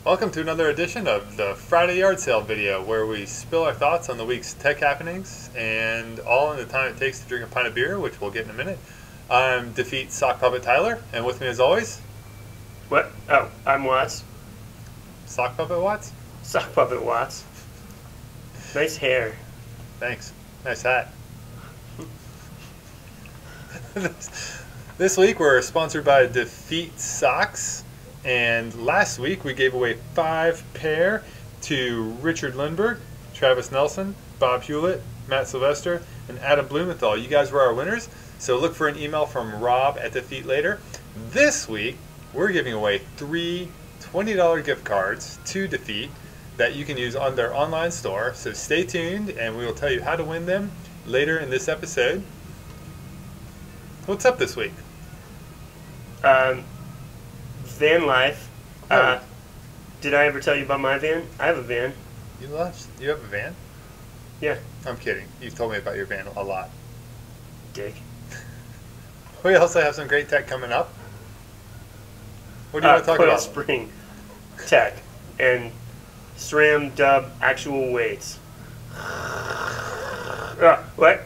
Welcome to another edition of the Friday Yard Sale video where we spill our thoughts on the week's tech happenings and all in the time it takes to drink a pint of beer, which we'll get in a minute. I'm Defeat Sock Puppet Tyler, and with me as always... What? Oh, I'm Watts. Sock Puppet Watts? Sock Puppet Watts. Nice hair. Thanks. Nice hat. This week we're sponsored by Defeat Socks. And last week we gave away 5 pair to Richard Lindbergh, Travis Nelson, Bob Hewlett, Matt Sylvester, and Adam Blumenthal. You guys were our winners, so look for an email from Rob at Defeat later. This week we're giving away 3 $20 gift cards to Defeat that you can use on their online store. So stay tuned and we will tell you how to win them later in this episode. What's up this week? Van life. Did I ever tell you about my van? I have a van. You have a van? Yeah. I'm kidding. You've told me about your van a lot. Dick. We also have some great tech coming up. What do you want to talk coil about? Spring tech and SRAM dub actual weights. What?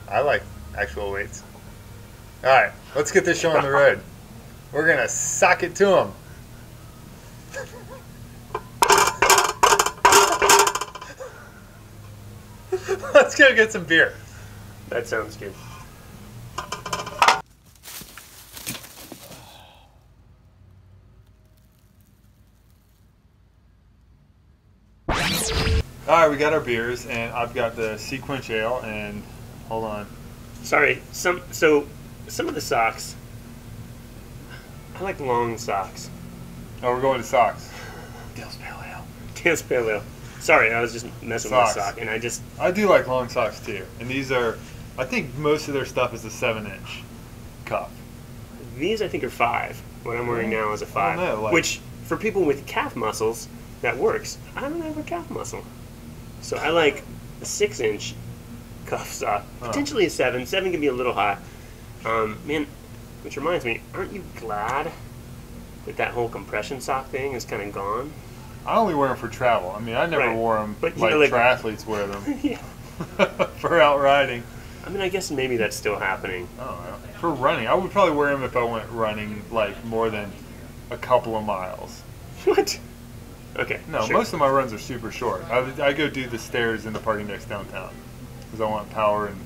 I like actual weights. Alright, let's get this show on the road. We're going to sock it to them. Let's go get some beer. That sounds good. Alright, we got our beers, and I've got the Sequence Ale, and hold on. Sorry, some of the socks. I like long socks. Oh, we're going to socks. Dale's Pale Ale. Dale's Pale Ale. Sorry, I was just messing with my sock, and I do like long socks too, and these are, I think most of their stuff is a 7-inch cuff. These I think are 5. What I'm wearing now is a 5. I don't know, which, for people with calf muscles, that works. I don't have a calf muscle. So I like a 6-inch cuff sock. Potentially a 7. 7 can be a little high. Man, which reminds me, aren't you glad that that whole compression sock thing is kind of gone? I only wear them for travel. I mean, I never wore them but, like triathletes wear them. Yeah. For out riding. I mean, I guess maybe that's still happening. I don't know. For running, I would probably wear them if I went running like more than a couple of miles. What? Okay. No, sure. most of my runs are super short. I go do the stairs in the parking decks downtown because I want power and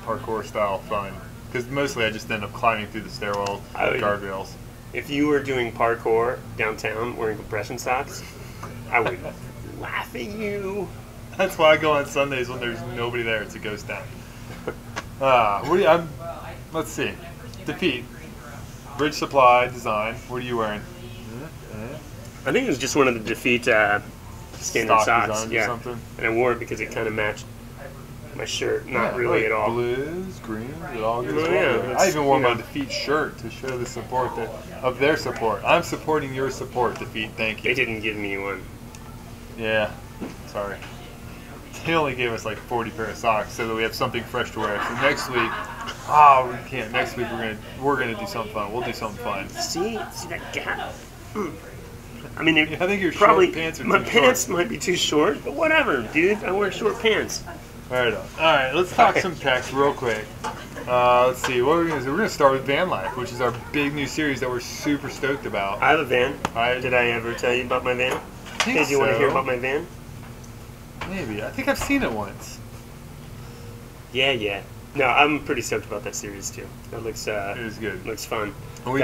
parkour style fun. Because mostly I just end up climbing through the stairwell guardrails. If you were doing parkour downtown wearing compression socks, I would laugh at you. That's why I go on Sundays when there's nobody there. It's a ghost town. Let's see. Defeat. Bridge Supply Design. What are you wearing? I think it was just one of the Defeat standard socks. Yeah. Or something. And I wore it because it kind of matched my shirt. Not really at all. Blues, greens, it all goes well. Yeah, I even wore my Defeat shirt to show the support of their support. I'm supporting your support, Defeat. Thank you. They didn't give me one. Yeah. Sorry. They only gave us like 40 pair of socks so that we have something fresh to wear. So next week, we can't. Next week we're gonna do something fun. We'll do something fun. See that gap? I mean, I think your probably short pants are my too pants short. might be too short, but whatever, dude. I wear short pants. All right, let's talk some tech real quick. Let's see, what are we going to do? We're going to start with Van Life, which is our big new series that we're super stoked about. I have a van. Did I ever tell you about my van? Did you want to hear about my van? Maybe. I think I've seen it once. Yeah. No, I'm pretty stoked about that series too. That looks it is good. Looks fun. And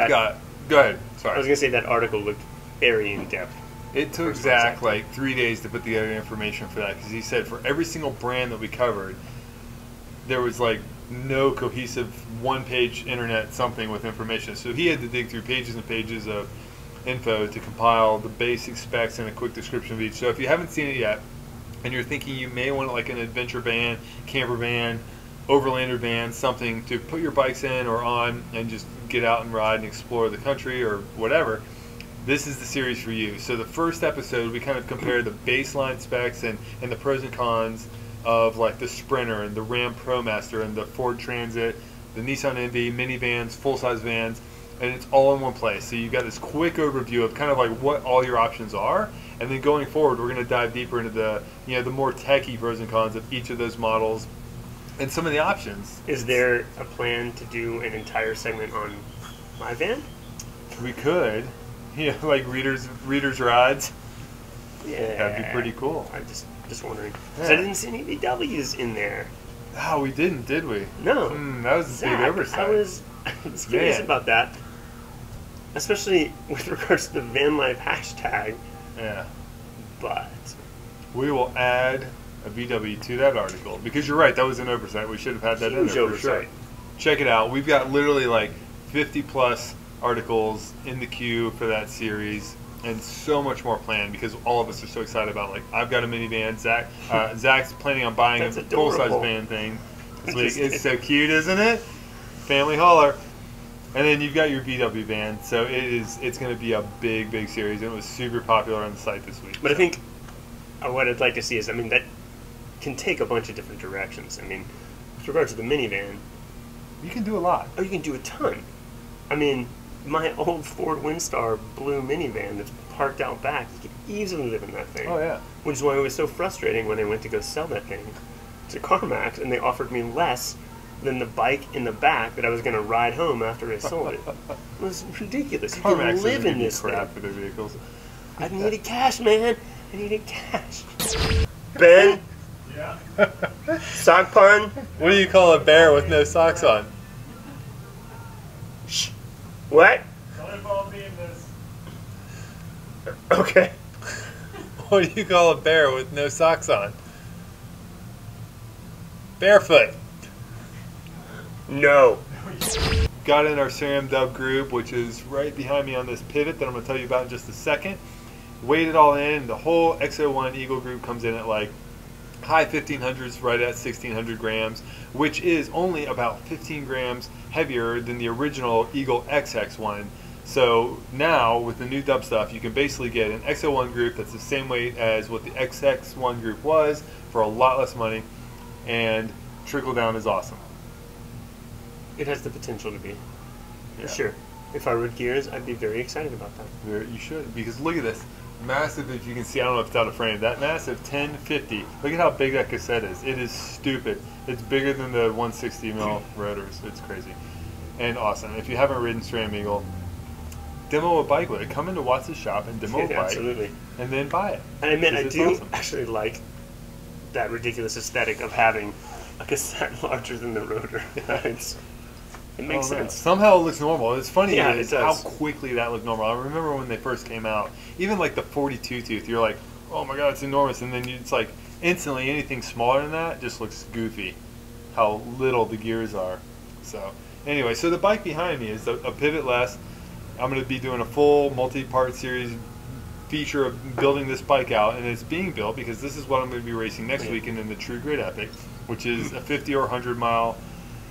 go ahead. Sorry. I was going to say that article looked very in depth. It took Zach like 3 days to put together information for that because he said for every single brand that we covered, there was like no cohesive one-page internet something with information. So he had to dig through pages and pages of info to compile the basic specs and a quick description of each. So if you haven't seen it yet and you're thinking you may want like an adventure van, camper van, overlander van, something to put your bikes in or on and just get out and ride and explore the country or whatever, this is the series for you. So the first episode, we kind of compared the baseline specs and the pros and cons of like the Sprinter and the Ram ProMaster and the Ford Transit, the Nissan Envy, minivans, full-size vans. and it's all in one place. So you've got this quick overview of kind of like what all your options are, and then going forward, we're going to dive deeper into the the more techie pros and cons of each of those models and some of the options. Is there a plan to do an entire segment on my van? We could, like readers rides. Yeah, That'd be pretty cool. I'm just wondering. 'Cause Yeah. I didn't see any VWs in there. Oh, we didn't, did we? No. That was a Zach, big oversight. I was curious Man. about that, especially with regards to the van life hashtag. Yeah. But We will add a VW to that article because you're right. That was an oversight. We should have had that in huge there for sure. oversight. Check it out. We've got literally like 50 plus articles in the queue for that series, and so much more planned because all of us are so excited about. Like, I've got a minivan. Zach's planning on buying That's a full size adorable. van thing. It's so cute, isn't it? Family hauler. And then you've got your VW van. So it's going to be a big series, and it was super popular on the site this week. But I think what I'd like to see is, I mean, that can take a bunch of different directions. I mean, with regard to the minivan, You can do a lot. you can do a ton. I mean, my old Ford Windstar blue minivan that's parked out back, you could easily live in that thing. Oh, yeah. Which is why it was so frustrating when I went to go sell that thing to CarMax, and they offered me less than the bike in the back that I was going to ride home after I sold it. It was ridiculous. You CarMax can live doesn't in give you this thing. crap for their vehicles. I needed cash, man. I needed cash. Ben? Yeah. Sock pun? What do you call a bear with no socks on? Shh. What? Don't involve me in this. Okay. What do you call a bear with no socks on? Barefoot. No. Got in our Serum Dub group, which is right behind me on this pivot that I'm going to tell you about in just a second. Weighed it all in. The whole XO1 Eagle group comes in at like high 1500s, right at 1600 grams, which is only about 15 grams heavier than the original Eagle XX1. So now with the new Dub stuff, you can basically get an XO1 group that's the same weight as what the XX1 group was for a lot less money, and trickle down is awesome. It has the potential to be. Yeah. For sure. If I rode gears, I'd be very excited about that. You should, because look at this. Massive, if you can see, I don't know if it's out of frame, that massive 1050. Look at how big that cassette is. It is stupid. It's bigger than the 160 mil rotors. It's crazy. And awesome. If you haven't ridden Stram Eagle, demo a bike with it. Come into Watts' shop and demo a bike. Absolutely. And then buy it. And I mean, I Because do it's awesome. actually like that ridiculous aesthetic of having a cassette larger than the rotor. It makes Oh, no. sense. Somehow it looks normal. It's funny Yeah, is it how does. quickly that looked normal. I remember when they first came out, even like the 42 tooth, you're like, oh my god, it's enormous. And then it's like instantly anything smaller than that just looks goofy, how little the gears are. So anyway, so the bike behind me is a pivot less. I'm going to be doing a full multi-part series feature of building this bike out, and it's being built because this is what I'm going to be racing next weekend in the True Grit Epic, which is a 50 or 100 mile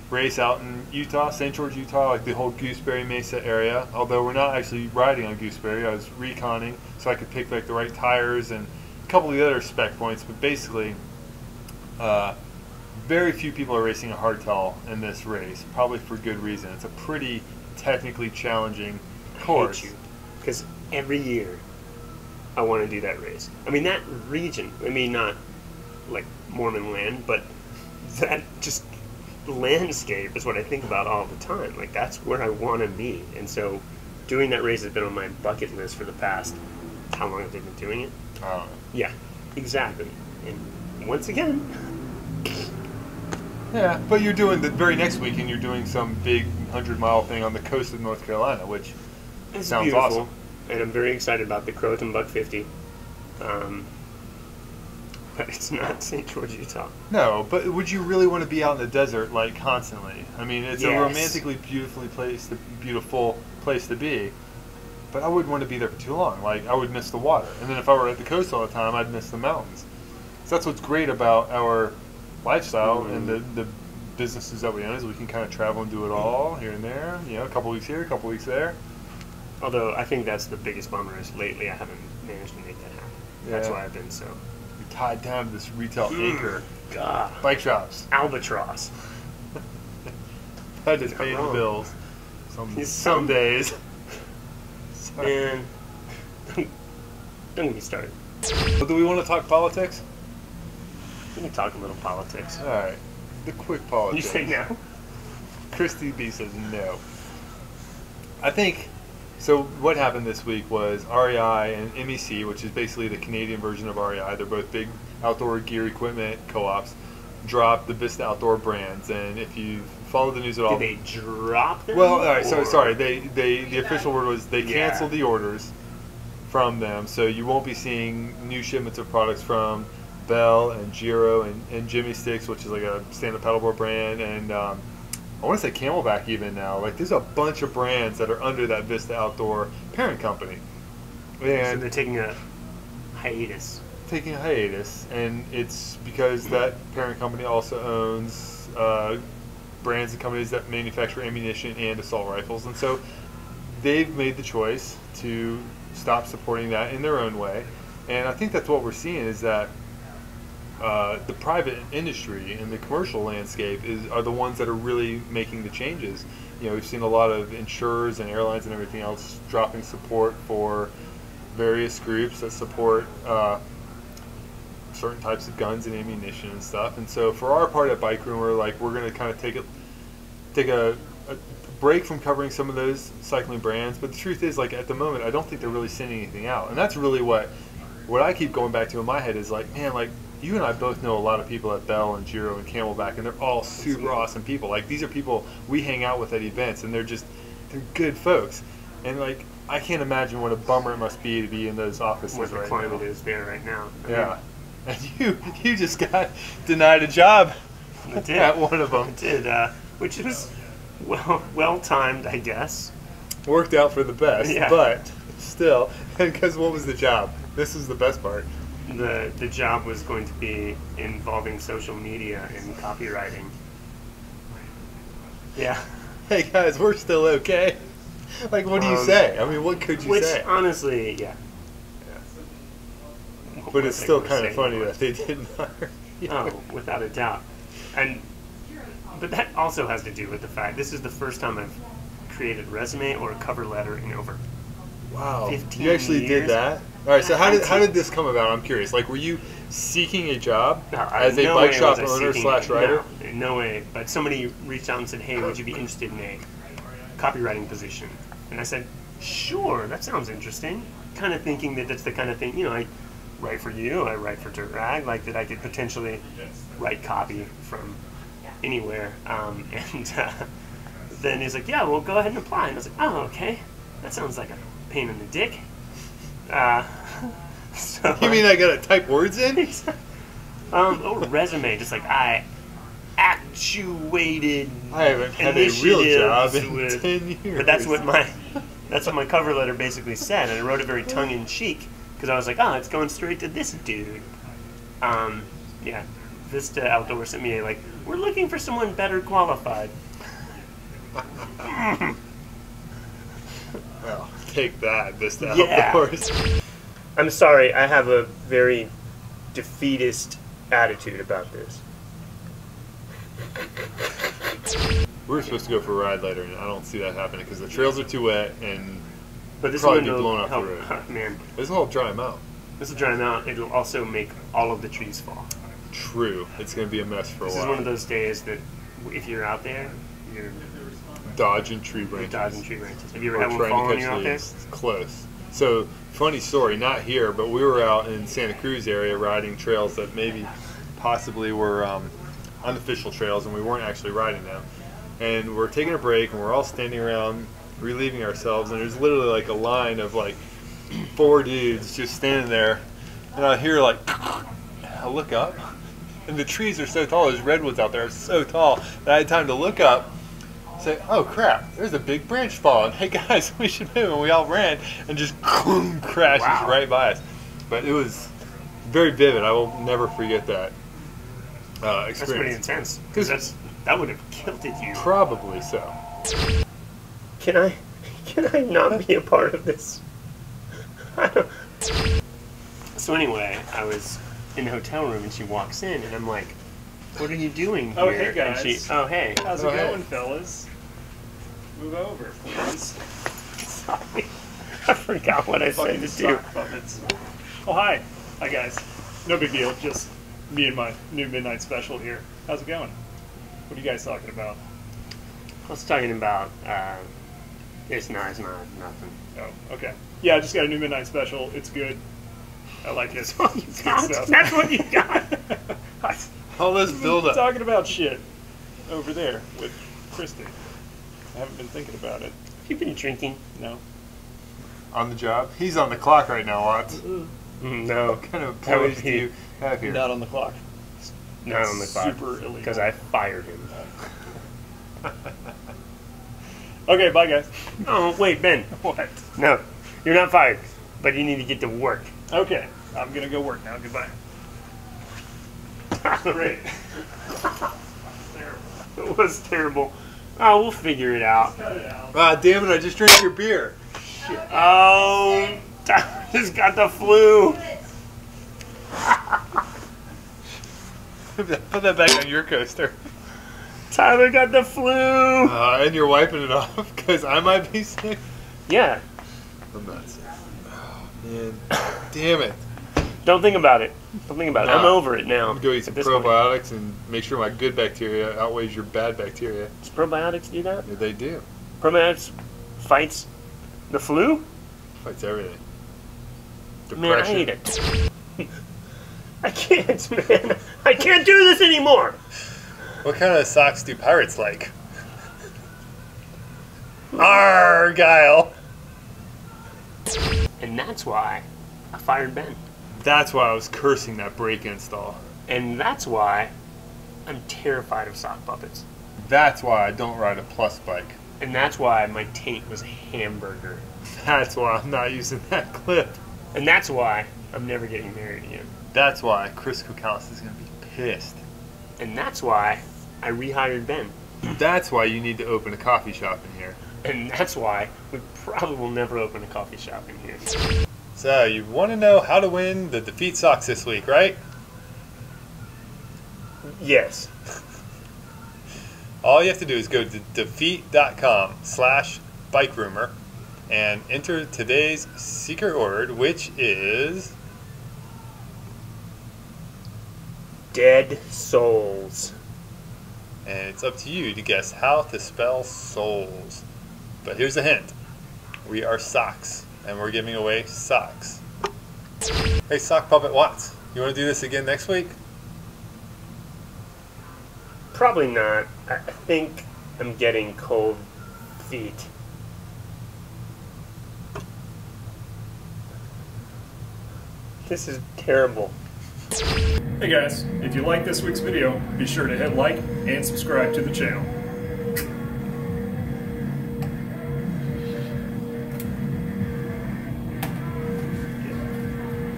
race out in Utah, St. George, Utah, like the whole Gooseberry Mesa area. Although we're not actually riding on Gooseberry, I was reconning so I could pick like the right tires and a couple of the other spec points. But basically, very few people are racing a hardtail in this race, probably for good reason. It's a pretty technically challenging course. Because every year I want to do that race. I mean, that region, I mean, not like Mormon land, but that just landscape is what I think about all the time. Like, that's where I want to be. And so doing that race has been on my bucket list for the past, how long have they been doing it? I don't know. Yeah, exactly. And once again, Yeah, but you're doing the very next weekend. You're doing some big 100-mile thing on the coast of North Carolina, which it's sounds beautiful. awesome. And I'm very excited about the Croton Buck 50. But it's not St. George, Utah. No, but would you really want to be out in the desert like constantly? I mean, it's a Yes. romantically beautiful place to be. But I wouldn't want to be there for too long. Like, I would miss the water, and then if I were at the coast all the time, I'd miss the mountains. So that's what's great about our lifestyle and the businesses that we own is we can kind of travel and do it all here and there. You know, a couple weeks here, a couple weeks there. Although I think that's the biggest bummer is lately I haven't managed to make that happen. That's Yeah. why I've been so You're tied down to this retail anchor. God. Bike shops. Albatross. Had to pay the bills. Some days. And don't get me started. Well, do we want to talk politics? We can talk a little politics. All right. The quick politics. You say no? Christy B says no. I think, so what happened this week was REI and MEC, which is basically the Canadian version of REI, they're both big outdoor gear equipment co-ops, dropped the Vista Outdoor brands. And if you follow the news at all... Did they drop them? Well, all right, so sorry. The official word was they canceled the orders from them, so you won't be seeing new shipments of products from Bell and Giro and Jimmy Sticks, which is like a stand-up paddleboard brand, and I want to say Camelback even now. Like, there's a bunch of brands that are under that Vista Outdoor parent company. And so they're taking a hiatus. And it's because that parent company also owns brands and companies that manufacture ammunition and assault rifles, and so they've made the choice to stop supporting that in their own way. And I think that's what we're seeing is that the private industry and the commercial landscape are the ones that are really making the changes. You know, we've seen a lot of insurers and airlines and everything else dropping support for various groups that support certain types of guns and ammunition and stuff. And so for our part at Bikerumor, like, we're going to kind of take a break from covering some of those cycling brands. But the truth is, like, at the moment, I don't think they're really sending anything out. And that's really what I keep going back to in my head is like, man, like, you and I both know a lot of people at Bell and Giro and Camelback, and they're all super awesome people. Like, these are people we hang out with at events, and they're good folks. And, like, I can't imagine what a bummer it must be to be in those offices right now. What the climate is there right now. Yeah. And you just got denied a job at one of them. I did, which was well timed, I guess. Worked out for the best, yeah. But still, because what was the job? This is the best part. The job was going to be involving social media and copywriting. Yeah. Hey guys, we're still okay. Like, what do you say? I mean, what could you say? Which, honestly, yeah. But it's still kind of funny that they didn't hire you. Oh, without a doubt. But that also has to do with the fact this is the first time I've created a resume or a cover letter in over 15 you actually years. did that? All right, so how did this come about? I'm curious. Like, were you seeking a job as a bike shop owner / writer? No, no way. But somebody reached out and said, hey, would you be interested in a copywriting position? And I said, sure, that sounds interesting. Kind of thinking that that's the kind of thing, you know, I write for you, I write for Dirt Rag, like that I could potentially write copy from anywhere. Then he's like, yeah, well, go ahead and apply. And I was like, oh, okay. That sounds like a pain in the dick. So, you mean I gotta type words in? Resume, just like I actuated. I haven't had a real job in 10 years. But that's what my cover letter basically said, and I wrote it very tongue in cheek because I was like, oh, it's going straight to this dude. Yeah, Vista Outdoor sent me a we're looking for someone better qualified. Well, take that, Vista Yeah. Outdoors. I'm sorry, I have a very defeatist attitude about this. We were supposed to go for a ride later, and I don't see that happening because the trails are too wet and But this probably be will blown off help, the road. man. This will help dry them out. This will dry them out. It'll also make all of the trees fall. True. It's going to be a mess for a while. This is one of those days that if you're out there, you're dodging tree branches. dodging tree branches. Have you ever Or had one trying fall to when you're catch out there? leaves. Close. So, funny story, not here, but we were out in Santa Cruz area riding trails that maybe possibly were unofficial trails, and we weren't actually riding them. And we're taking a break, and we're all standing around relieving ourselves, and there's literally like a line of like 4 dudes just standing there, and I hear like, I look up, and the trees are so tall, there's redwoods out there, so tall, that I had time to look up, say, oh crap, there's a big branch falling. Hey guys, we should move. And we all ran and just crashes right by us. But it was very vivid. I will never forget that experience. That's pretty intense. Because that would have kilted you. Probably so. Can I not be a part of this? I don't. So anyway, I was in the hotel room and she walks in and I'm like, what are you doing here? Oh, hey, guys. And she, oh, hey. How's it going, fellas? Move over, please. Sorry. I forgot what I said Fucking to do. sock puppets. Oh, hi. Hi, guys. No big deal. Just me and my new midnight special here. How's it going? What are you guys talking about? I was talking about, it's not nothing. Oh, okay. Yeah, I just got a new midnight special. It's good. I like it. That's what you It's good got? stuff. That's what you got? All this build up. Talking about shit over there with Christy. I haven't been thinking about it. You've been drinking? No. On the job. He's on the clock right now, Watts. No. What kind of That approach would do be you have here? Not on the clock. Not on the clock. Super illegal. Because I fired him. Okay, bye, guys. Oh, wait, Ben. What? No, you're not fired. But you need to get to work. Okay, I'm gonna go work now. Goodbye. Great. It was terrible. Oh, we'll figure it out. Cut it out. Ah, damn it! I just drank your beer. Oh, Tyler just got the flu. Put that back on your coaster. Tyler got the flu. And you're wiping it off because I might be sick. Yeah, I'm not sick. Oh, man. Damn it. don't think about it. Don't think about it. I'm Nah. over it now. I'm going to go eat At some this point. probiotics and make sure my good bacteria outweighs your bad bacteria. Does probiotics do that? Yeah, they do. Probiotics fights the flu? Fights everything. Man, I Depression. hate it. I can't, man. I can't do this anymore. What kind of socks do pirates like? Argyle. And that's why I fired Ben. That's why I was cursing that brake install. And that's why I'm terrified of sock puppets. That's why I don't ride a plus bike. And that's why my taint was a hamburger. That's why I'm not using that clip. And that's why I'm never getting married again. That's why Chris Kukalis is going to be pissed. And that's why I rehired Ben. That's why you need to open a coffee shop in here. And that's why we probably will never open a coffee shop in here. So, you want to know how to win the Defeat Socks this week, right? Yes. All you have to do is go to defeat.com/bikerumor and enter today's secret word, which is Dead souls. and it's up to you to guess how to spell souls. But here's a hint. We are socks, and we're giving away socks. Hey, Sock Puppet Watts, you want to do this again next week? Probably not. I think I'm getting cold feet. This is terrible. Hey guys, if you like this week's video, be sure to hit like and subscribe to the channel.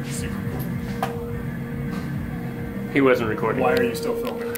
Super cool. He wasn't recording. Why are you still filming?